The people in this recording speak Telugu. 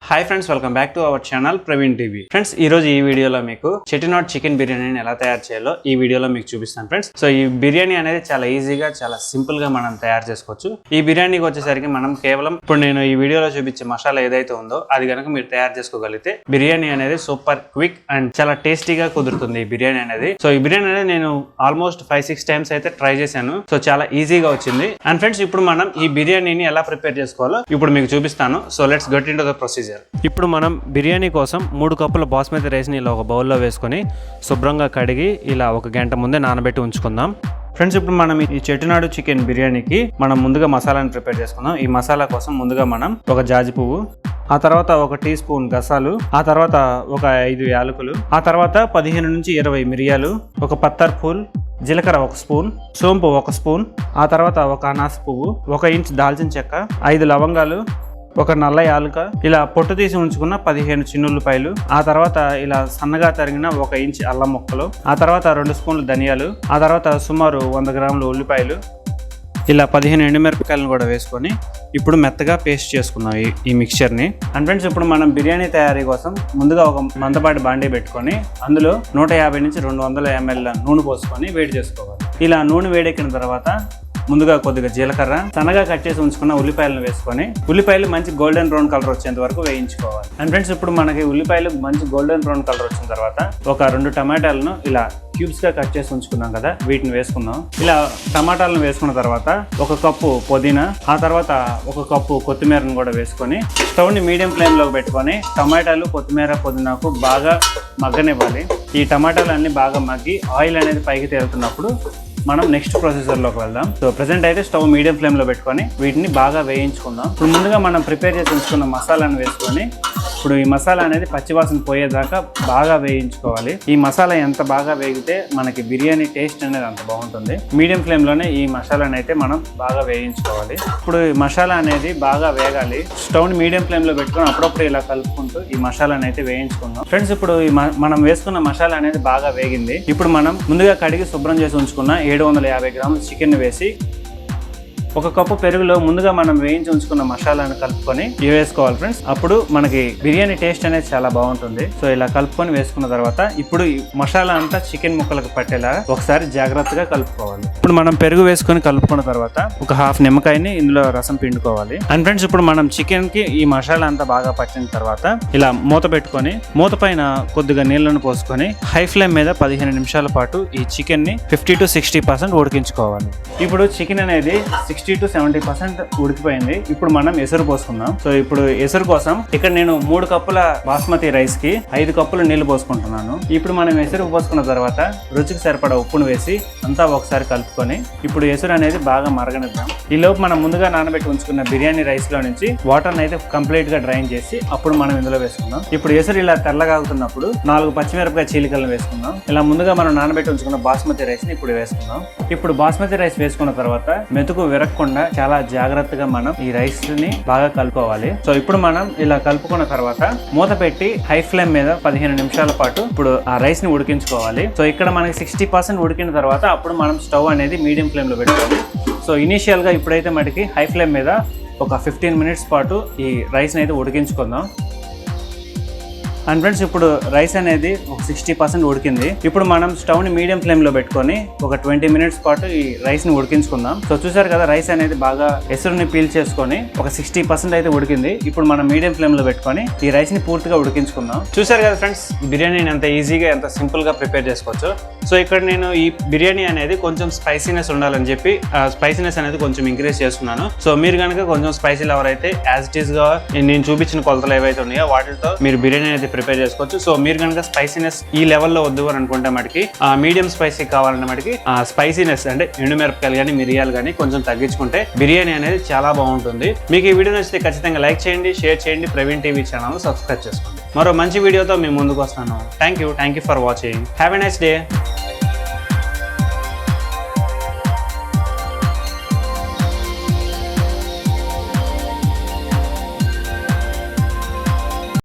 Hi friends, welcome back to our channel Praveen TV. Friends, ఈ రోజు ఈ వీడియోలో మీకు చెట్టినాడ్ చికెన్ బిర్యానీని ఎలా తయారు చేయాలో ఈ వీడియోలో మీకు చూపిస్తాను ఫ్రెండ్స్. సో ఈ బిర్యానీ అనేది చాలా ఈజీగా, చాలా సింపుల్ గా మనం తయారు చేసుకోవచ్చు. ఈ బిర్యానీకి వచ్చేసరికి మనం కేవలం ఇప్పుడు నేను ఈ వీడియోలో చూపించే మసాలా ఏదైతే ఉందో అది కనుక మీరు తయారు చేసుకోగలిగితే బిర్యానీ అనేది సూపర్ క్విక్ అండ్ చాలా టేస్టీగా కుదురుతుంది ఈ బిర్యానీ అనేది. సో ఈ బిర్యానీ అనేది నేను ఆల్మోస్ట్ 5-6 టైమ్స్ అయితే ట్రై చేశాను. సో చాలా ఈజీగా వచ్చింది. అండ్ ఫ్రెండ్స్, ఇప్పుడు మనం ఈ బిర్యానీని ఎలా ప్రిపేర్ చేసుకోవాలో ఇప్పుడు మీకు చూపిస్తాను. So let's get into the procedure. ఇప్పుడు మనం బిర్యానీ కోసం 3 కప్పుల బాస్మతి రైస్ని ఇలా ఒక బౌల్లో వేసుకొని శుభ్రంగా కడిగి ఇలా 1 గంట ముందే నానబెట్టి ఉంచుకుందాం. ఫ్రెండ్స్, ఇప్పుడు మనం ఈ చెట్టినాడు చికెన్ బిర్యానీకి మనం ముందుగా మసాలాని ప్రిపేర్ చేసుకుందాం. ఈ మసాలా కోసం ముందుగా మనం ఒక జాజి పువ్వు, ఆ తర్వాత 1 టీ స్పూన్ గసాలు, ఆ తర్వాత ఒక 5 యాలకులు, ఆ తర్వాత 15 నుంచి 20 మిరియాలు, ఒక పత్తర్ పూల్, జీలకర్ర 1 స్పూన్, సోంపు 1 స్పూన్, ఆ తర్వాత 1 అనాస పువ్వు, 1 ఇంచ్ దాల్చిన చెక్క, 5 లవంగాలు, 1 నల్ల యాలుక, ఇలా పొట్టు తీసి ఉంచుకున్న 15 చిన్నుల్లిపాయలు, ఆ తర్వాత ఇలా సన్నగా తరిగిన 1 ఇంచ్ అల్లం ముక్కలు, ఆ తర్వాత 2 స్పూన్లు ధనియాలు, ఆ తర్వాత సుమారు 100 గ్రాములు ఉల్లిపాయలు, ఇలా 15 ఎండుమిరపకాయలను కూడా వేసుకొని ఇప్పుడు మెత్తగా పేస్ట్ చేసుకుందాం ఈ మిక్చర్ని. అండ్ ఫ్రెండ్స్, ఇప్పుడు మనం బిర్యానీ తయారీ కోసం ముందుగా ఒక మందపాటి బాండీ పెట్టుకొని అందులో 150 నుంచి 200 ml నూనె పోసుకొని వేడి చేసుకోవాలి. ఇలా నూనె వేడెక్కిన తర్వాత ముందుగా కొద్దిగా జీలకర్ర, సన్నగా కట్ చేసి ఉంచుకున్న ఉల్లిపాయలను వేసుకొని ఉల్లిపాయలు మంచి గోల్డెన్ బ్రౌన్ కలర్ వచ్చేంత వరకు వేయించుకోవాలి. అండ్ ఫ్రెండ్స్, ఇప్పుడు మనకి ఉల్లిపాయలు మంచి గోల్డెన్ బ్రౌన్ కలర్ వచ్చిన తర్వాత ఒక 2 టమాటాలను ఇలా క్యూబ్స్ గా కట్ చేసి ఉంచుకున్నాం కదా, వీటిని వేసుకుందాం. ఇలా టమాటాలను వేసుకున్న తర్వాత 1 కప్పు పుదీనా, ఆ తర్వాత 1 కప్పు కొత్తిమీరను కూడా వేసుకొని స్టవ్ ని మీడియం ఫ్లేమ్ లో పెట్టుకొని టమాటాలు, కొత్తిమీర, పుదీనాకు బాగా మగ్గనివ్వాలి. ఈ టమాటాలు అన్ని బాగా మగ్గి ఆయిల్ అనేది పైకి తేలుతున్నప్పుడు మనం నెక్స్ట్ ప్రొసీజర్లోకి వెళ్దాం. సో ప్రెసెంట్ అయితే స్టవ్ మీడియం ఫ్లేమ్లో పెట్టుకొని వీటిని బాగా వేయించుకుందాం. ఇప్పుడు ముందుగా మనం ప్రిపేర్ చేసి ఉంచుకున్న మసాలాను వేసుకొని ఇప్పుడు ఈ మసాలా అనేది పచ్చివాసన పోయేదాకా బాగా వేయించుకోవాలి. ఈ మసాలా ఎంత బాగా వేగితే మనకి బిర్యానీ టేస్ట్ అనేది అంత బాగుంటుంది. మీడియం ఫ్లేమ్లోనే ఈ మసాలాను అయితే మనం బాగా వేయించుకోవాలి. ఇప్పుడు ఈ మసాలా అనేది బాగా వేగాలి. స్టవ్ని మీడియం ఫ్లేమ్లో పెట్టుకొని అప్పుడప్పుడు ఇలా కలుపుకుంటూ ఈ మసాలాను అయితే వేయించుకుందాం. ఫ్రెండ్స్, ఇప్పుడు మనం వేసుకున్న మసాలా అనేది బాగా వేగింది. ఇప్పుడు మనం ముందుగా కడిగి శుభ్రం చేసి ఉంచుకున్న 750 గ్రాముల చికెన్ వేసి 1 కప్పు పెరుగులో ముందుగా మనం వేయించి ఉంచుకున్న మసాలాను కలుపుకొని వేసుకోవాలి ఫ్రెండ్స్. అప్పుడు మనకి బిర్యానీ టేస్ట్ అనేది చాలా బాగుంటుంది. సో ఇలా కలుపుకొని వేసుకున్న తర్వాత ఇప్పుడు ఈ మసాలా అంతా చికెన్ ముక్కలకు పట్టేలా ఒకసారి జాగ్రత్తగా కలుపుకోవాలి. ఇప్పుడు మనం పెరుగు వేసుకొని కలుపుకున్న తర్వాత ఒక హాఫ్ నిమ్మకాయని ఇందులో రసం పిండుకోవాలి. అండ్ ఫ్రెండ్స్, ఇప్పుడు మనం చికెన్ కి ఈ మసాలా అంతా బాగా పట్టిన తర్వాత ఇలా మూత పెట్టుకొని మూత పైన కొద్దిగా నీళ్లను పోసుకొని హై ఫ్లేమ్ మీద 15 నిమిషాల పాటు ఈ చికెన్ ని 50 to 60% ఉడికించుకోవాలి. ఇప్పుడు చికెన్ అనేది 60 to 70% ఉడికిపోయింది. ఇప్పుడు మనం ఎసురు పోసుకుందాం. సో ఇప్పుడు ఎసురు కోసం ఇక్కడ నేను 3 కప్పుల బాస్మతి రైస్ కి 5 కప్పులు నీళ్లు పోసుకుంటున్నాను. ఇప్పుడు మనం ఎసురు పోసుకున్న తర్వాత రుచికి సరిపడా ఉప్పును వేసి అంతా ఒకసారి కలుపుకొని ఇప్పుడు ఎసురు అనేది బాగా మరగనిద్దాం. ఈ లోపు మనం ముందుగా నానబెట్టి ఉంచుకున్న బిర్యానీ రైస్ లో నుంచి వాటర్ అయితే కంప్లీట్ గా డ్రైన్ చేసి అప్పుడు మనం ఇందులో వేసుకుందాం. ఇప్పుడు ఎసురు ఇలా తెల్లగాగుతున్నప్పుడు 4 పచ్చిమిరపకాయ చీలికలను వేసుకుందాం. ఇలా ముందుగా మనం నానబెట్టి ఉంచుకున్న బాస్మతి రైస్ ని ఇప్పుడు వేసుకుందాం. ఇప్పుడు బాస్మతి రైస్ వేసుకున్న తర్వాత మెతుకు విరక్కుండా చాలా జాగ్రత్తగా మనం ఈ రైస్ ని బాగా కలుపుకోవాలి. సో ఇప్పుడు మనం ఇలా కలుపుకున్న తర్వాత మూత పెట్టి హై ఫ్లేమ్ మీద 15 నిమిషాల పాటు ఇప్పుడు ఆ రైస్ ని ఉడికించుకోవాలి. సో ఇక్కడ మనకి 60% ఉడికిన తర్వాత అప్పుడు మనం స్టవ్ అనేది మీడియం ఫ్లేమ్ లో పెట్టుకోవాలి. సో ఇనీషియల్ గా ఇప్పుడైతే మనకి హై ఫ్లేమ్ మీద ఒక 15 మినిట్స్ పాటు ఈ రైస్ ని అయితే ఉడికించుకుందాం. అండ్ ఫ్రెండ్స్, ఇప్పుడు రైస్ అనేది ఒక 60% ఉడికింది. ఇప్పుడు మనం స్టవ్ ని మీడియం ఫ్లేమ్ లో పెట్టుకొని ఒక 20 మినిట్స్ పాటు ఈ రైస్ ని ఉడికించుకుందాం. సో చూసారు కదా, రైస్ అనేది బాగా ఎసురుని పీల్ చేసుకొని ఒక 60% అయితే ఉడికింది. ఇప్పుడు మనం మీడియం ఫ్లేమ్ లో పెట్టుకొని ఈ రైస్ ని పూర్తిగా ఉడికించుకుందాం. చూసారు కదా ఫ్రెండ్స్, ఈ బిర్యానీని ఎంత ఈజీగా, ఎంత సింపుల్ గా ప్రిపేర్ చేసుకోవచ్చు. సో ఇక్కడ నేను ఈ బిర్యానీ అనేది కొంచెం స్పైసీనెస్ ఉండాలని చెప్పి స్పైసీనెస్ అనేది కొంచెం ఇంక్రీజ్ చేస్తున్నాను. సో మీరు కనుక కొంచెం స్పైసీ లవర్ అయితే యాజ్ ఇట్ ఈస్ గా నేను చూపించిన కొలతలు ఏవైతే ఉన్నాయో వాటితో మీరు బిర్యానీ అనేది ప్రిపేర్ చేసుకోవచ్చు. సో మీరు కనుక స్పైసీనెస్ ఈ లెవెల్లో వద్దు అని అనుకుంటే మటుకి మీడియం స్పైసీ కావాలన్న మటుకి స్పైసీనెస్ అంటే ఎండుమిరపకాయలు కానీ మిరియాలు కానీ కొంచెం తగ్గించుకుంటే బిర్యానీ అనేది చాలా బాగుంటుంది. మీకు ఈ వీడియో నచ్చితే ఖచ్చితంగా లైక్ చేయండి, షేర్ చేయండి, ప్రవీణ్ టీవీ ఛానల్ సబ్స్క్రైబ్ చేసుకోండి. మరో మంచి వీడియోతో మీ ముందుకు వస్తాను. Thank you for watching. Have a nice day.